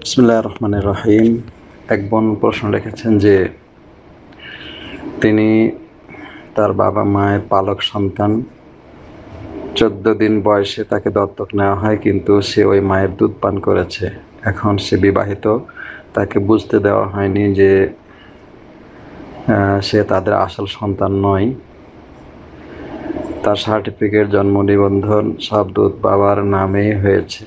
বিসমিল্লাহির রহমানির রহিম। এক বোন প্রশ্ন রেখেছেন যে তিনি তার বাবা মায়ের পালক সন্তান, 14 দিন বয়সে তাকে দত্তক নেওয়া হয়, কিন্তু সে ওই মায়ের দুধ পান করেছে। এখন সে বিবাহিত, তাকে বুঝতে দেওয়া হয়নি যে সে তাদের আসল সন্তান নয়। তার সার্টিফিকেট, জন্ম নিবন্ধন সব দুধ বাবার নামেই হয়েছে।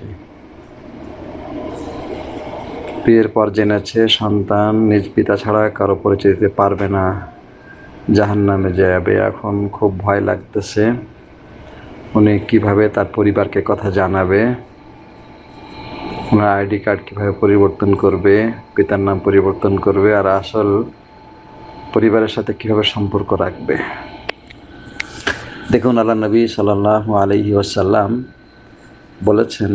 বিয়ের পর জেনেছে সন্তান নিজ পিতা ছাড়া কারো পরিচয় দিতে পারবে না, জাহান্নামে যাবে। এখন খুব ভয় লাগতেছে, উনি কিভাবে তার পরিবারকে কথা জানাবে, ওনার আইডি কার্ড কিভাবে পরিবর্তন করবে, পিতার নাম পরিবর্তন করবে, আর আসল পরিবারের সাথে কিভাবে সম্পর্ক রাখবে। দেখুন, আল্লাহ নবী সাল্লাল্লাহু আলাইহি ওয়াসাল্লাম বলেছেন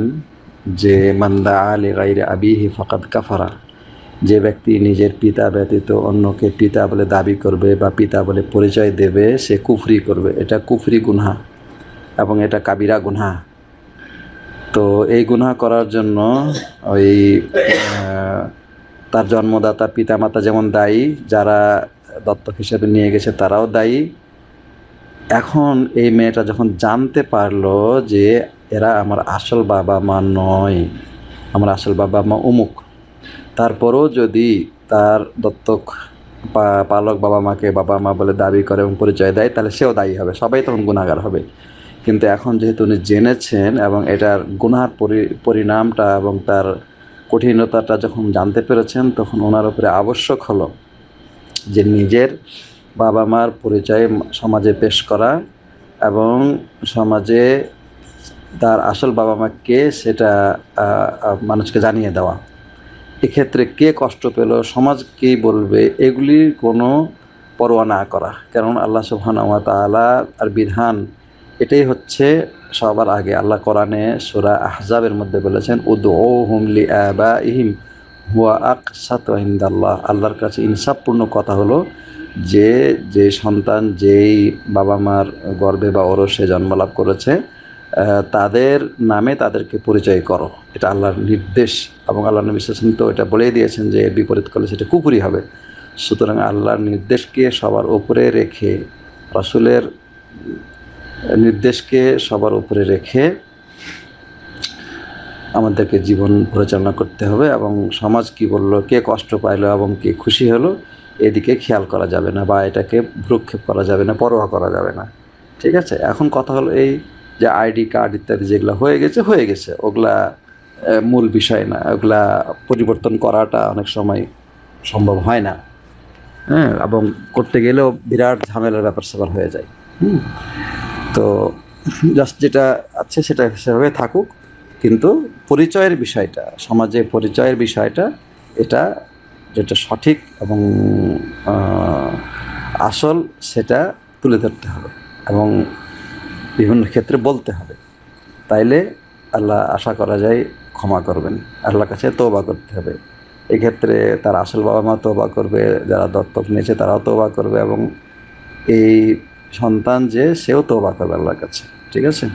যে মান দাআ লিগাইরি আবিহি ফাকাদ কাফারা, যে ব্যক্তি নিজের পিতা ব্যতীত অন্যকে পিতা বলে দাবি করবে বা পিতা বলে পরিচয় দেবে, সে কুফরি করবে। এটা কুফরি গুনাহ এবং এটা কাবিরা গুনাহ। তো এই গুনাহ করার জন্য ওই তার জন্মদাতা পিতামাতা যেমন দায়ী, যারা দত্তক হিসেবে নিয়ে গেছে তারাও দায়ী। এখন এই মেয়েটা যখন জানতে পারলো যে এরা আমার আসল বাবা মা নয়, আমার আসল বাবা মা অমুক, তারপরও যদি তার দত্তক পালক বাবা মাকে বাবা মা বলে দাবি করে এবং পরিচয় দেয়, তাহলে সেও দায়ী হবে, সবাই তখন গুনাহগার হবে। কিন্তু এখন যেহেতু উনি জেনেছেন এবং এটার গুনার পরিণামটা এবং তার কঠিনতাটা যখন জানতে পেরেছেন, তখন ওনার উপরে আবশ্যক হলো যে নিজের বাবা মার পরিচয় সমাজে পেশ করা এবং সমাজে তার আসল বাবা মা কে সেটা মানুষকে জানিয়ে দেওয়া। এক্ষেত্রে কে কষ্ট পেল, সমাজ কী বলবে, এগুলির কোনো পরোয়া না করা। কারণ আল্লাহ সুবহানাহু ওয়া তাআলা আর বিধান এটাই হচ্ছে সবার আগে। আল্লাহ কোরআনে সূরা আহজাবের মধ্যে বলেছেন, উদউহুম লিআবাইহিম হুয়া আকসাতু ইনদাল্লাহ। আল্লাহর কাছে ইনসাফপূর্ণ কথা হলো যে সন্তান যেই বাবা মার গর্ভে বা ওরসে জন্মলাভ করেছে, তাদের নামে তাদেরকে পরিচয় করো। এটা আল্লাহর নির্দেশ এবং আল্লাহ নবী সাল্লাল্লাহু আলাইহি ওয়াসাল্লাম তো এটা বলেই দিয়েছেন যে এর বিপরীত করলে সেটা কুফরি হবে। সুতরাং আল্লাহর নির্দেশকে সবার উপরে রেখে, রাসূলের নির্দেশকে সবার উপরে রেখে আমাদেরকে জীবন পরিচালনা করতে হবে এবং সমাজ কি বললো, কে কষ্ট পাইলো এবং কে খুশি হলো, এদিকে খেয়াল করা যাবে না বা এটাকে ভ্রুক্ষেপ করা যাবে না, পরোয়া করা যাবে না। ঠিক আছে? এখন কথা হলো এই যে আইডি কার্ড ইত্যাদি যেগুলো হয়ে গেছে, ওগুলা মূল বিষয় না। ওগুলা পরিবর্তন করাটা অনেক সময় সম্ভব হয় না, হ্যাঁ, এবং করতে গেলেও বিরাট ঝামেলার ব্যাপার-স্যাপার হয়ে যায়। তো জাস্ট যেটা আছে সেটা সেভাবে থাকুক, কিন্তু পরিচয়ের বিষয়টা, সমাজে পরিচয়ের বিষয়টা, এটা যেটা সঠিক এবং আসল, সেটা তুলে ধরতে হবে এবং বিভিন্ন ক্ষেত্রে বলতে হবে। তাইলে আল্লাহ আশা করা যায় ক্ষমা করবেন। আল্লাহর কাছে তওবা করতে হবে। এক্ষেত্রে তার আসল বাবা মা তওবা করবে, যারা দত্তক নিয়েছে তারাও তওবা করবে এবং এই সন্তান যে সেও তওবা করবে আল্লাহর কাছে। ঠিক আছে?